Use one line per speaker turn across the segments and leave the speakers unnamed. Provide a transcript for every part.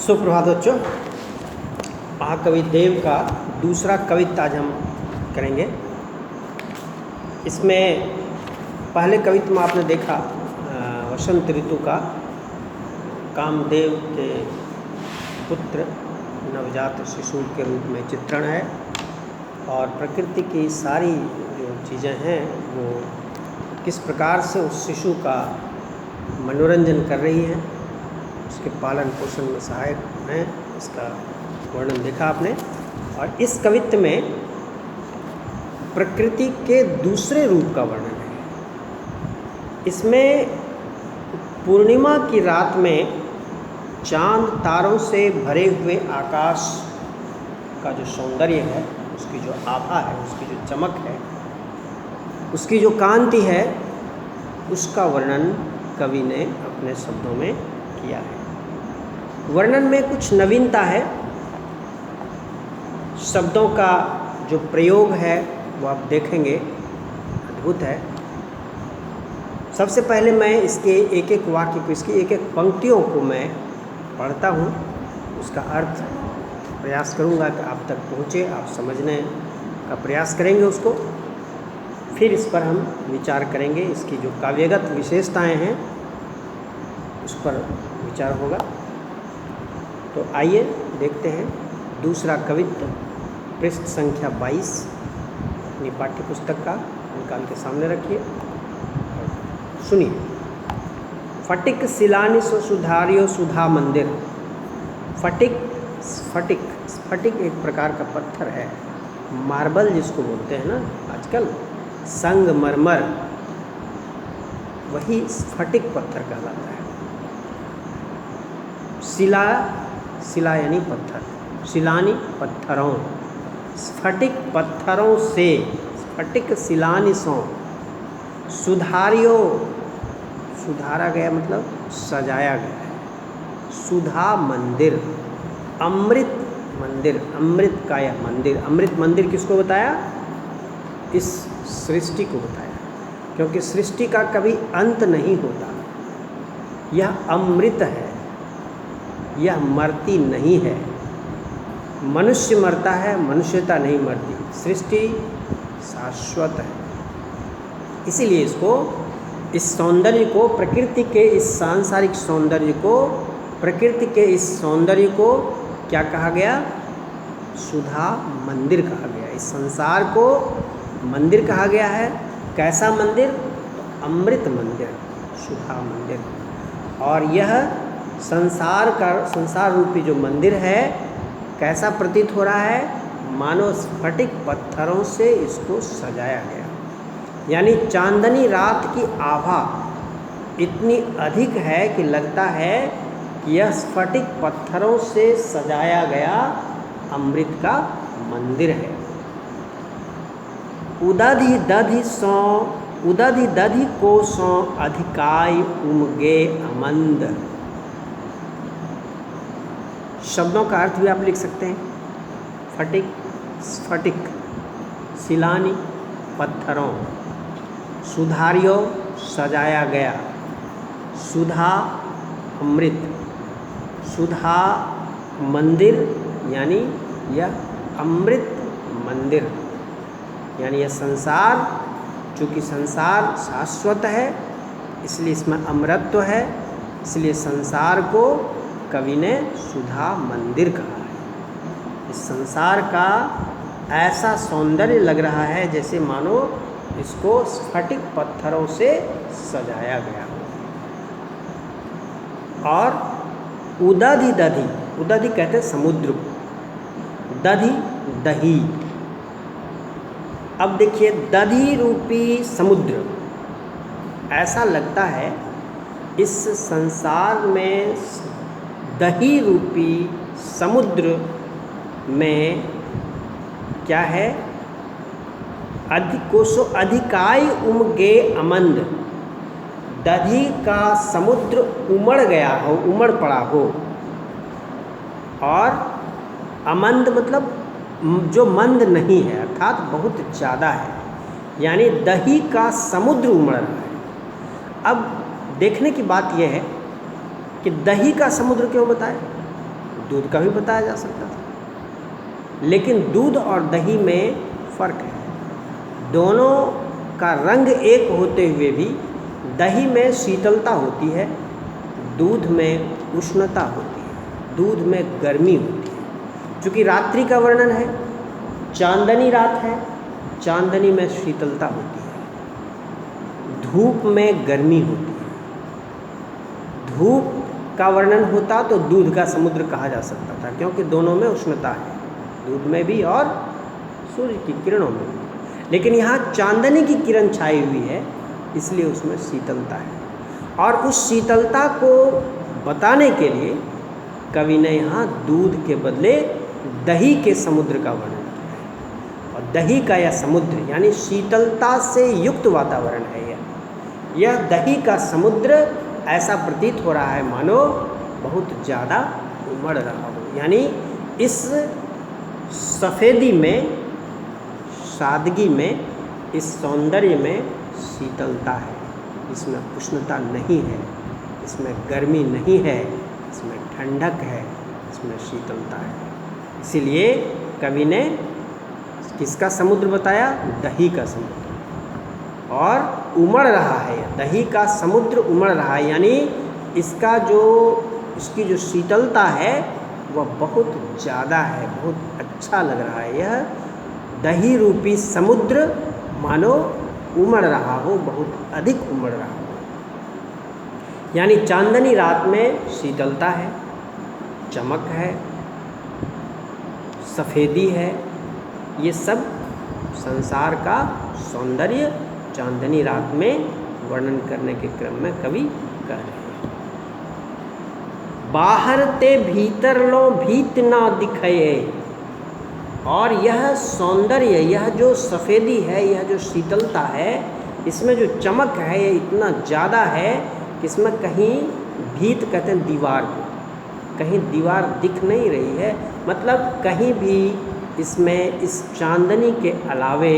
सुप्रभात बच्चों। महाकवि देव का दूसरा कवित्त आज हम करेंगे। इसमें पहले कवित्त में आपने देखा वसंत ऋतु का कामदेव के पुत्र नवजात शिशु के रूप में चित्रण है और प्रकृति की सारी जो चीज़ें हैं वो किस प्रकार से उस शिशु का मनोरंजन कर रही हैं, उसके पालन पोषण में सहायक हैं, इसका वर्णन देखा आपने। और इस कवित्त में प्रकृति के दूसरे रूप का वर्णन है। इसमें पूर्णिमा की रात में चांद तारों से भरे हुए आकाश का जो सौंदर्य है, उसकी जो आभा है, उसकी जो चमक है, उसकी जो कांति है, उसका वर्णन कवि ने अपने शब्दों में किया है। वर्णन में कुछ नवीनता है, शब्दों का जो प्रयोग है वो आप देखेंगे अद्भुत है। सबसे पहले मैं इसके एक एक वाक्य को, इसकी एक एक पंक्तियों को मैं पढ़ता हूँ, उसका अर्थ प्रयास करूँगा कि आप तक पहुँचे, आप समझने का प्रयास करेंगे उसको। फिर इस पर हम विचार करेंगे, इसकी जो काव्यगत विशेषताएं हैं उस पर विचार होगा। तो आइए देखते हैं दूसरा कवित्त, पृष्ठ संख्या 22 अपनी पाठ्य पुस्तक का निकाल के सामने रखिए, सुनिए। फटिक सिलानिसो सुधारियो सुधा मंदिर। फटिक स्फटिक एक प्रकार का पत्थर है, मार्बल जिसको बोलते हैं ना आजकल, संगमरमर, वही स्फटिक पत्थर कहलाता है। शिला यानी पत्थर, शिलानी पत्थरों, स्फटिक पत्थरों से, स्फटिक शिलानिसों, सुधारियो, सुधारा गया मतलब सजाया गया है, सुधा मंदिर, अमृत मंदिर, अमृत का यह मंदिर। अमृत मंदिर किसको बताया? इस सृष्टि को बताया, क्योंकि सृष्टि का कभी अंत नहीं होता। यह अमृत है, यह मरती नहीं है। मनुष्य मरता है, मनुष्यता नहीं मरती, सृष्टि शाश्वत है। इसीलिए इसको, इस सौंदर्य को, प्रकृति के इस सांसारिक सौंदर्य को, प्रकृति के इस सौंदर्य को क्या कहा गया? सुधा मंदिर कहा गया। इस संसार को मंदिर कहा गया है। कैसा मंदिर? तो अमृत मंदिर, सुधा मंदिर। और यह संसार रूपी जो मंदिर है, कैसा प्रतीत हो रहा है? मानो स्फटिक पत्थरों से इसको सजाया गया। यानी चांदनी रात की आभा इतनी अधिक है कि लगता है कि यह स्फटिक पत्थरों से सजाया गया अमृत का मंदिर है। उदधि दधि कोसों अधिकाय उमगे अमंद। शब्दों का अर्थ भी आप लिख सकते हैं। फटिक, स्फटिक, शिलानी पत्थरों, सुधारियो सजाया गया, सुधा अमृत, सुधा मंदिर यानी यह अमृत मंदिर। यानी यह संसार, चूँकि संसार शाश्वत है इसलिए इसमें अमरत्व है, इसलिए संसार को कवि ने सुधा मंदिर कहा है। इस संसार का ऐसा सौंदर्य लग रहा है जैसे मानो इसको स्फटिक पत्थरों से सजाया गया। और उदधि दधि, उदधि कहते हैं समुद्र को, दधि दही। अब देखिए, दधि रूपी समुद्र, ऐसा लगता है इस संसार में दही रूपी समुद्र में क्या है? कोसो अधिकाय उमगे अमंद, दधि का समुद्र उमड़ गया हो, उमड़ पड़ा हो। और अमंद मतलब जो मंद नहीं है, अर्थात बहुत ज़्यादा है, यानी दही का समुद्र उमड़ रहा है। अब देखने की बात यह है कि दही का समुद्र क्यों बताए? दूध का भी बताया जा सकता था, लेकिन दूध और दही में फ़र्क है। दोनों का रंग एक होते हुए भी दही में शीतलता होती है, दूध में उष्णता होती है, दूध में गर्मी होती है। चूँकि रात्रि का वर्णन है, चांदनी रात है, चांदनी में शीतलता होती है, धूप में गर्मी होती है। धूप का वर्णन होता तो दूध का समुद्र कहा जा सकता था, क्योंकि दोनों में उष्णता है, दूध में भी और सूर्य की किरणों में भी। लेकिन यहाँ चांदनी की किरण छाई हुई है, इसलिए उसमें शीतलता है। और उस शीतलता को बताने के लिए कवि ने यहाँ दूध के बदले दही के समुद्र का वर्णन किया है। और दही का यह समुद्र यानी शीतलता से युक्त वातावरण है। यह दही का समुद्र ऐसा प्रतीत हो रहा है मानो बहुत ज़्यादा उमड़ रहा हो। यानी इस सफ़ेदी में, सादगी में, इस सौंदर्य में शीतलता है, इसमें उष्णता नहीं है, इसमें गर्मी नहीं है, इसमें ठंडक है, इसमें शीतलता है। इसीलिए कवि ने किसका समुद्र बताया? दही का समुद्र। और उमड़ रहा है, दही का समुद्र उमड़ रहा है, यानी इसकी जो शीतलता है वह बहुत ज़्यादा है, बहुत अच्छा लग रहा है। यह दही रूपी समुद्र मानो उमड़ रहा हो, बहुत अधिक उमड़ रहा हो। यानी चांदनी रात में शीतलता है, चमक है, सफ़ेदी है, ये सब संसार का सौंदर्य चांदनी रात में वर्णन करने के क्रम में कवि कह रहे हैं। बाहर ते भीतर लो भीत ना दिखये। और यह सौंदर्य, यह जो सफ़ेदी है, यह जो शीतलता है, इसमें जो चमक है ये इतना ज़्यादा है कि इसमें कहीं भीत कहते हैं दीवार को, कहीं दीवार दिख नहीं रही है। मतलब कहीं भी इसमें इस चांदनी के अलावे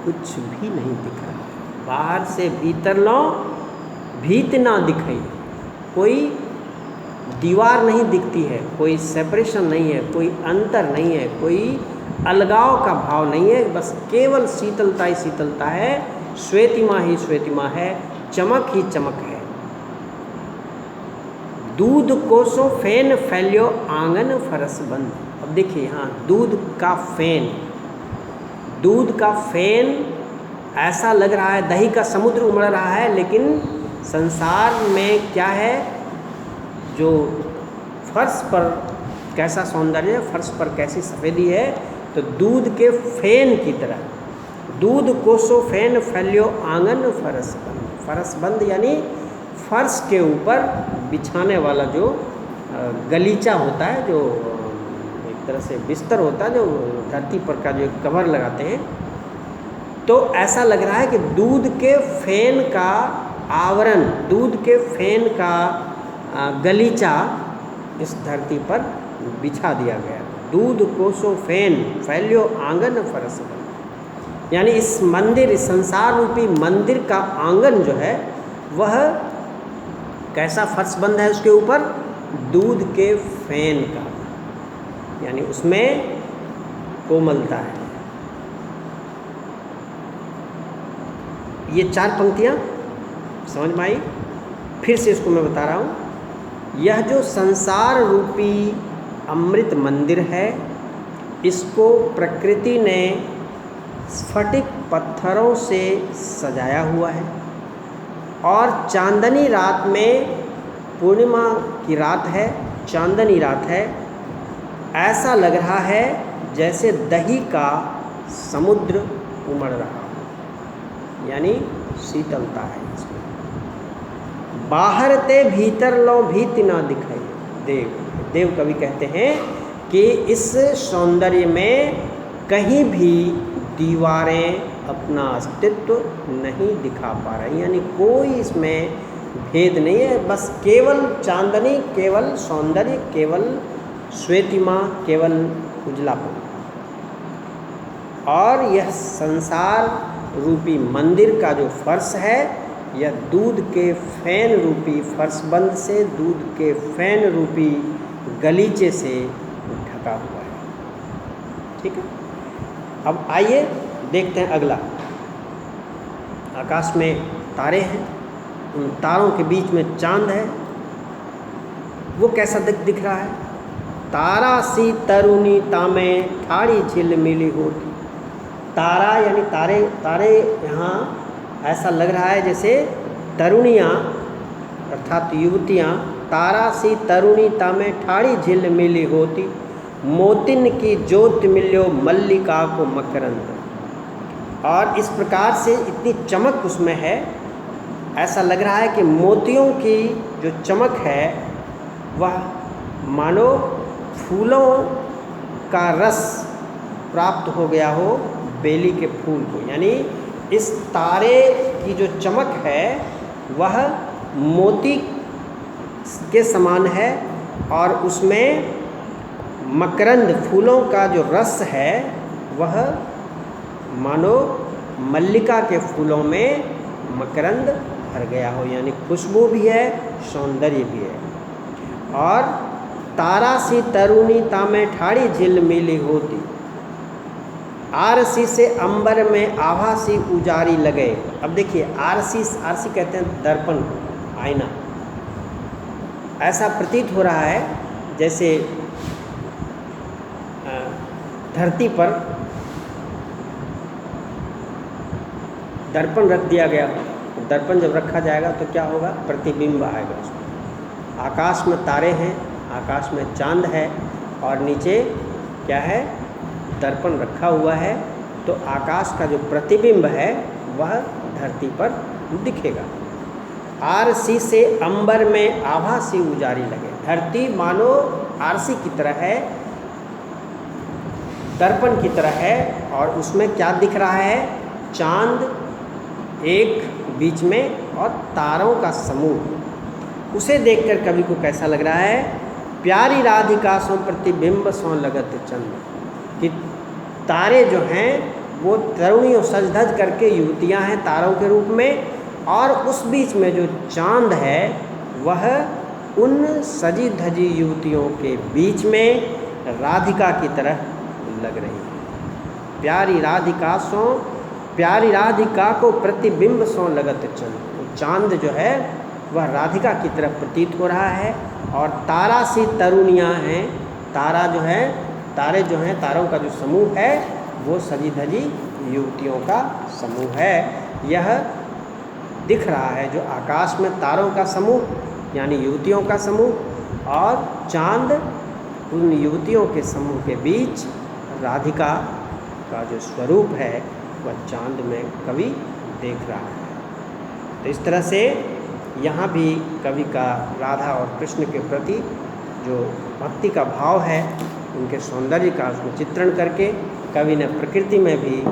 कुछ भी नहीं दिख रहा। बाहर से भीतर लो भीत ना दिखाई, कोई दीवार नहीं दिखती है, कोई सेपरेशन नहीं है, कोई अंतर नहीं है, कोई अलगाव का भाव नहीं है, बस केवल शीतलता ही शीतलता है, श्वेतिमा ही श्वेतिमा है, चमक ही चमक है। दूध कोसो फैन फैल्यो आंगन फरस बंद। अब देखिए यहाँ दूध का फैन, दूध का फैन ऐसा लग रहा है, दही का समुद्र उमड़ रहा है, लेकिन संसार में क्या है, जो फर्श पर कैसा सौंदर्य, फर्श पर कैसी सफ़ेदी है, तो दूध के फैन की तरह। दूध कोसो फैन फैल्यो आंगन फरस बंद। फरस बंद यानी फर्श के ऊपर बिछाने वाला जो गलीचा होता है, जो एक तरह से बिस्तर होता है, जो धरती पर का जो कवर लगाते हैं, तो ऐसा लग रहा है कि दूध के फैन का आवरण, दूध के फैन का गलीचा इस धरती पर बिछा दिया गया। दूध कोसो फैन फैल्यो आंगन फरस बंद। यानी इस मंदिर, इस संसार रूपी मंदिर का आंगन जो है वह कैसा फर्श बंद है, उसके ऊपर दूध के फैन का, यानी उसमें कोमलता है। ये चार पंक्तियाँ समझ में आई? फिर से इसको मैं बता रहा हूँ। यह जो संसार रूपी अमृत मंदिर है, इसको प्रकृति ने स्फटिक पत्थरों से सजाया हुआ है, और चांदनी रात में, पूर्णिमा की रात है, चांदनी रात है, ऐसा लग रहा है जैसे दही का समुद्र उमड़ रहा हो, यानी शीतलता है इसमें। बाहर ते भीतर लो भीत ना दिखाई। देव कवि कहते हैं कि इस सौंदर्य में कहीं भी दीवारें अपना अस्तित्व नहीं दिखा पा रही, यानी कोई इसमें भेद नहीं है, बस केवल चांदनी, केवल सौंदर्य, केवल श्वेतिमा, केवल उजलापन। और यह संसार रूपी मंदिर का जो फर्श है यह दूध के फैन रूपी फर्शबंद से, दूध के फैन रूपी गलीचे से ढका हुआ है। ठीक है, अब आइए देखते हैं अगला। आकाश में तारे हैं, उन तारों के बीच में चांद है। वो कैसा दिख रहा है? तारा सी तरुणी तामे ठाड़ी झिलमिली होती। तारा यानी तारे, तारे यहाँ ऐसा लग रहा है जैसे तरुणियाँ अर्थात युवतियाँ, तारा सी तरुणी तामे ठाड़ी झिलमिली होती, मोतिन की ज्योत मिल्यो मल्लिका को मकरंद। और इस प्रकार से इतनी चमक उसमें है, ऐसा लग रहा है कि मोतियों की जो चमक है वह मानो फूलों का रस प्राप्त हो गया हो बेली के फूल को। यानी इस तारे की जो चमक है वह मोती के समान है और उसमें मकरंद फूलों का जो रस है वह मानो मल्लिका के फूलों में मकरंद भर गया हो, यानी खुशबू भी है, सौंदर्य भी है। और तारा सी तरुणी तामे ठाड़ी झिलमिली होती, आरसी से अंबर में आभा सी उजारी लगे। अब देखिए आरसी कहते हैं दर्पण, आईना। ऐसा प्रतीत हो रहा है जैसे धरती पर दर्पण रख दिया गया। दर्पण जब रखा जाएगा तो क्या होगा? प्रतिबिंब आएगा उसमें। आकाश में तारे हैं, आकाश में चांद है और नीचे क्या है? दर्पण रखा हुआ है, तो आकाश का जो प्रतिबिंब है वह धरती पर दिखेगा। आरसी से अंबर में आभा सी उजारी लगे। धरती मानो आरसी की तरह है, दर्पण की तरह है, और उसमें क्या दिख रहा है? चांद एक बीच में और तारों का समूह। उसे देखकर कवि को कैसा लग रहा है? प्यारी राधिका सो प्रतिबिंब सो लगत चंद। कि तारे जो हैं वो तरुणियों सज धज करके युवतियां हैं तारों के रूप में, और उस बीच में जो चांद है वह उन सजी धजी युवतियों के बीच में राधिका की तरह लग रही है। प्यारी राधिका को प्रतिबिंब सो लगत चंद। चांद जो है वह राधिका की तरफ प्रतीत हो रहा है, और तारा सी तरुणियाँ हैं। तारा जो है, तारे जो हैं, तारों का जो समूह है वो सजी धजी युवतियों का समूह है। यह दिख रहा है जो आकाश में तारों का समूह यानी युवतियों का समूह, और चांद उन युवतियों के समूह के बीच राधिका का जो स्वरूप है वह चांद में कवि देख रहा है। तो इस तरह से यहाँ भी कवि का राधा और कृष्ण के प्रति जो भक्ति का भाव है, उनके सौंदर्य का उसमें चित्रण करके कवि ने प्रकृति में भी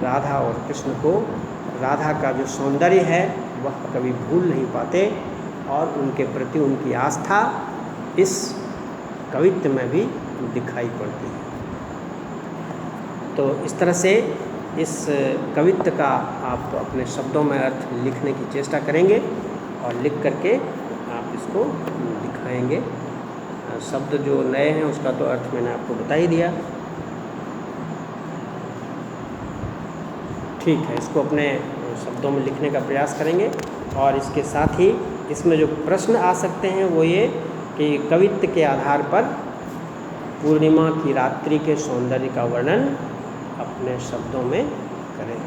राधा और कृष्ण को, राधा का जो सौंदर्य है वह कभी भूल नहीं पाते, और उनके प्रति उनकी आस्था इस कवित्व में भी दिखाई पड़ती है। तो इस तरह से इस कवित्व का आप अपने शब्दों में अर्थ लिखने की चेष्टा करेंगे और लिख करके आप इसको दिखाएंगे। शब्द जो नए हैं उसका तो अर्थ मैंने आपको बता ही दिया। ठीक है, इसको अपने शब्दों में लिखने का प्रयास करेंगे। और इसके साथ ही इसमें जो प्रश्न आ सकते हैं वो ये कि कवित्व के आधार पर पूर्णिमा की रात्रि के सौंदर्य का वर्णन अपने शब्दों में करें।